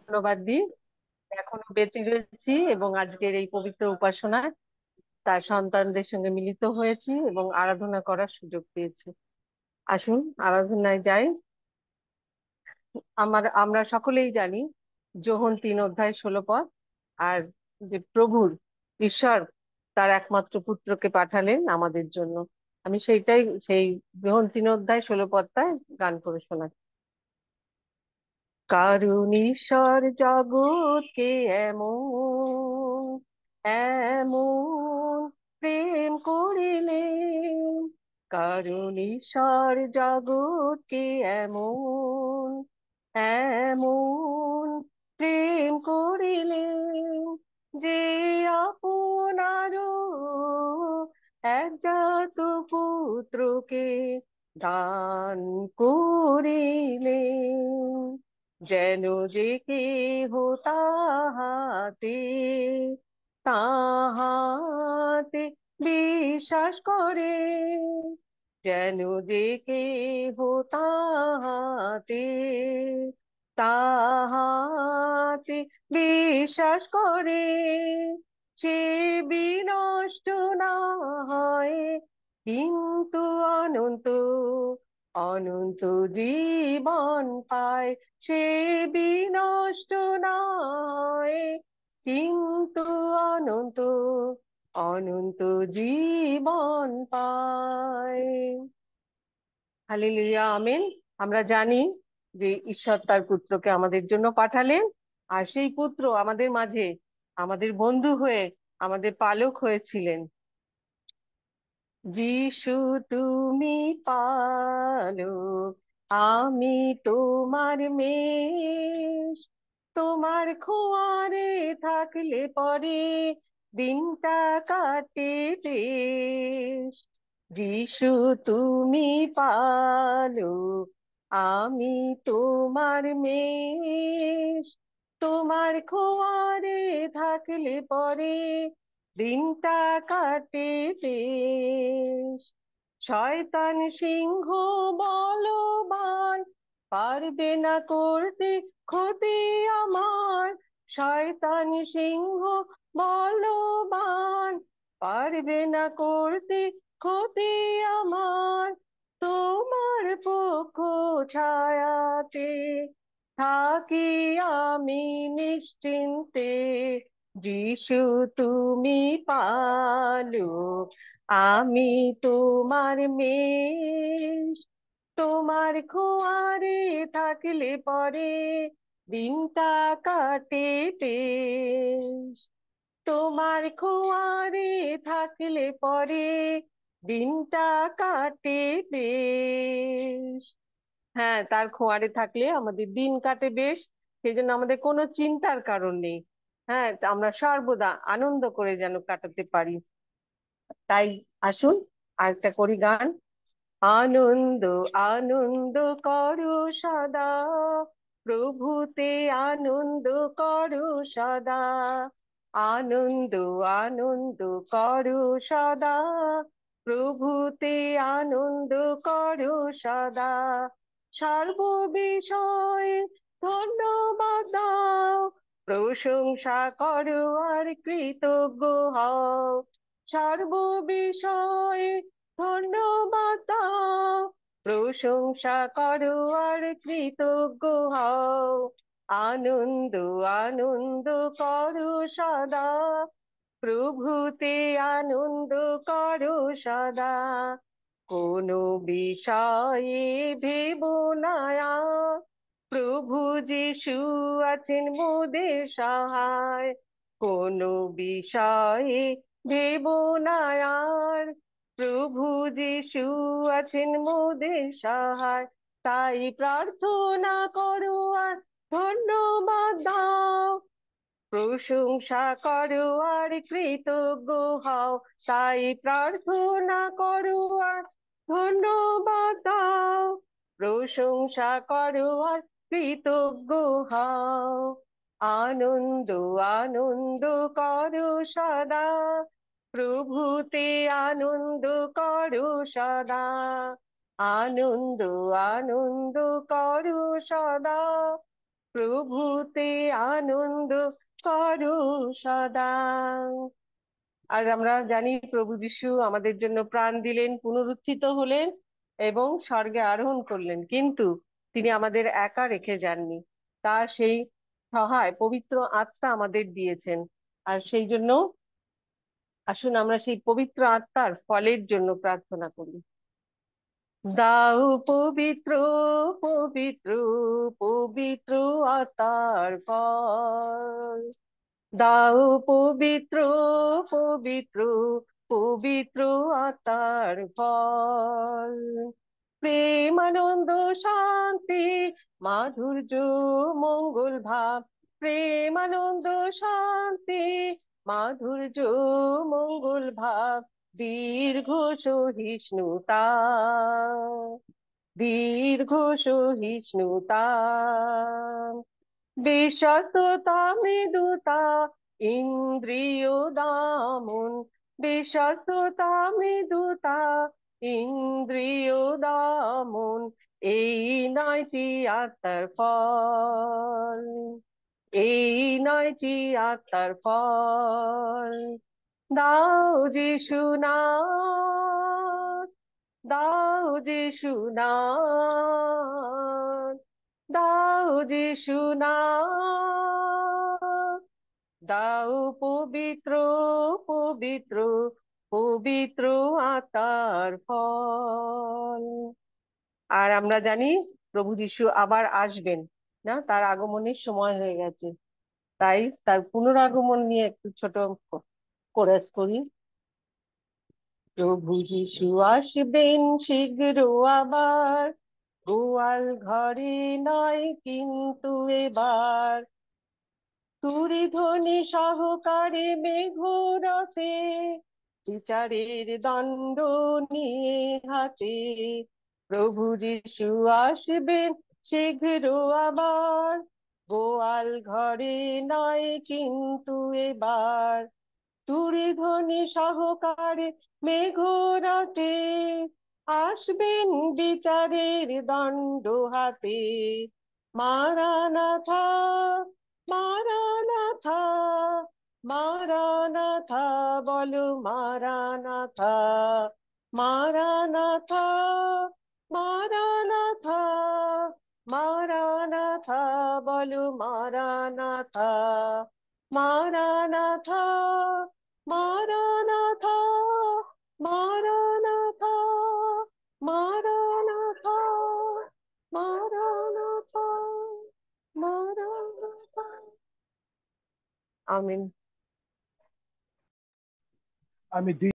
ধন্যবাদ দিই। এখনো বেঁচে গেছি এবং আজকের এই পবিত্র উপাসনায় তার সন্তানদের সঙ্গে মিলিত হয়েছি এবং আরাধনা করার সুযোগ পেয়েছি। আসুন আরাধনায় যাই। আমরা সকলেই জানি যোহন 3 অধ্যায় 16 পদ। আর যে প্রভুর ঈশ্বর তার একমাত্র পুত্রকে পাঠালেন আমাদের জন্য। আমি সেই যোহন 3 অধ্যায় 16 পদটায় গান করে শোনাচ্ছি। কারণ ঈশ্বর জগৎকে এমন এমন প্রেম করিলেন। কারণ ঈশ্বর জগৎকে এমন এমন প্রেম করিলেন যে আপনারও একজাত পুত্রকে দান করিলেন, যেন যে কেহ তাহাতে তাহাতে বিশ্বাস করে, যেন যে কেহ তাহাতে তাহাতে বিশ্বাস করে, সে বিনষ্ট না হয় কিন্তু অনন্ত অনন্ত জীবন পায়। সে বিনষ্ট না হয় কিন্তু অনন্ত অনন্ত জীবন পায়। Hallelujah, amen. আমরা জানি যে ঈশ্বর তার পুত্রকে আমাদের জন্য পাঠালেন, আর সেই পুত্র আমাদের মাঝে আমাদের বন্ধু হয়ে আমাদের পালক হয়েছিলেন। যিশু তুমি পালক, আমি তোমার মেষ। তোমার খোয়ারে থাকলে পরে দিনটা কাটে বেশ। যিশু তুমি পালক, আমি তোমার মেষ। তোমার খোয়ারে থাকলে পরে দিনটা কাটে বেশ। শয়তান সিংহ বলবান, পারবে না করতে ক্ষতি আমার। শয়তান সিংহ বলবান, পারবে না করতে ক্ষতি আমার। তোমার পক্ষ ছায়াতে থাকি আমি নিশ্চিন্তে। যিশু তুমি পালক, আমি তোমার মেষ। তোমার খোয়ারে থাকলে পরে দিনটা কাটে বেশ। তোমার খোয়ারে থাকলে পরে দিনটা কাটে বেশ। হ্যাঁ, তার খোয়ারে থাকলে আমাদের দিন কাটে বেশ। সেই জন্য আমাদের কোনো চিন্তার কারণ নেই। হ্যাঁ, তা আমরা সর্বদা আনন্দ করে যেন কাটাতে পারি। তাই আসুন আরেকটা করি গান। আনন্দ আনন্দ করো সদা, প্রভুতে আনন্দ করো সদা। আনন্দ আনন্দ করো সদা, প্রভুতে আনন্দ করো সদা। সর্ব বিষয়ে ধন্যবাদ দাও, প্রশংসা করো আর কৃতজ্ঞ হও। সর্ব বিষয়ে ধন্যবাদ দাও, প্রশংসা করো আর কৃতজ্ঞ হও। আনন্দ আনন্দ করো সদা, প্রভুতে আনন্দ করো সদা। কোনো বিষয়ে ভেবো না আর, প্রভু যিশু আছেন মোদের সহায়। কোনো বিষয়ে ভেবো না আর, প্রভু যিশু আছেন মোদের সহায়। তাই প্রার্থনা করো আর ধন্যবাদ দাও, প্রশংসা করো আর কৃতজ্ঞ হও। তাই প্রার্থনা করো আর ধন্যবাদ দাও, প্রশংসা করো আর কৃতজ্ঞ হও। আনন্দ আনন্দ করো সদা, প্রভুতে আনন্দ করো সদা। আনন্দ আনন্দ করো সদা, প্রভুতে আনন্দ করো সদা। আর আমরা জানি প্রভু যিশু আমাদের জন্য প্রাণ দিলেন, পুনরুত্থিত হলেন এবং স্বর্গে আরোহণ করলেন, কিন্তু তিনি আমাদের একা রেখে যাননি। তার সেই সহায় পবিত্র আত্মা আমাদের দিয়েছেন। আর সেই জন্য আসুন আমরা সেই পবিত্র আত্মার ফলের জন্য প্রার্থনা করি। দাও পবিত্র, পবিত্র, পবিত্র আত্মার ফল। দাও পবিত্র, পবিত্র, পবিত্র আত্মার ফল। প্রেম, আনন্দ, শান্তি, মাধুর্য, মঙ্গল ভাব। প্রেম, আনন্দ, শান্তি, মাধুর্য, মঙ্গল ভাব। দীর্ঘ সহিষ্ণুতা, দীর্ঘ সহিষ্ণুতা। বিশ্বস্ততা, মৃদুতা, ইন্দ্রিয় দমন। বিশ্বস্ততা, মৃদুতা, ইন্দ্রিয় দমন। এই নয়টি আত্মার ফল, এই নয়টি আত্মার ফল। দাও যিশু নাথ, দাও যিশু নাথ, দাও যিশু নাথ। দাও পবিত্র, পবিত্র, পবিত্র আত্মার ফল। আর আমরা জানি প্রভু যিশু আবার আসবেন, না, তার আগমনের সময় হয়ে গেছে। তাই তার পুনরাগমন নিয়ে একটু ছোট কোরাস করি। প্রভু যিশু আসবেন শীঘ্র আবার, গোয়াল ঘরে নয় কিন্তু এবার। তুরিধ্বনি সহকারে মেঘরথে, বিচারের দণ্ড নিয়ে হাতে। প্রভু যিশু আসবেন শীঘ্র আবার, গোয়াল ঘরে নয় কিন্তু এবার। তুরিধ্বনি সহকারে মেঘরথে, আসবেন বিচারের দণ্ড হাতে। মারানাথা, মারানাথা, মারানাথা, বলো মারানাথা। মারানাথা, মারানাথা, মারানাথা, বলো মারানাথা। মারানাথা, মারানাথা, মারানাথা, মারানাথা, মারানাথা, মারানাথা। আমিন। আমি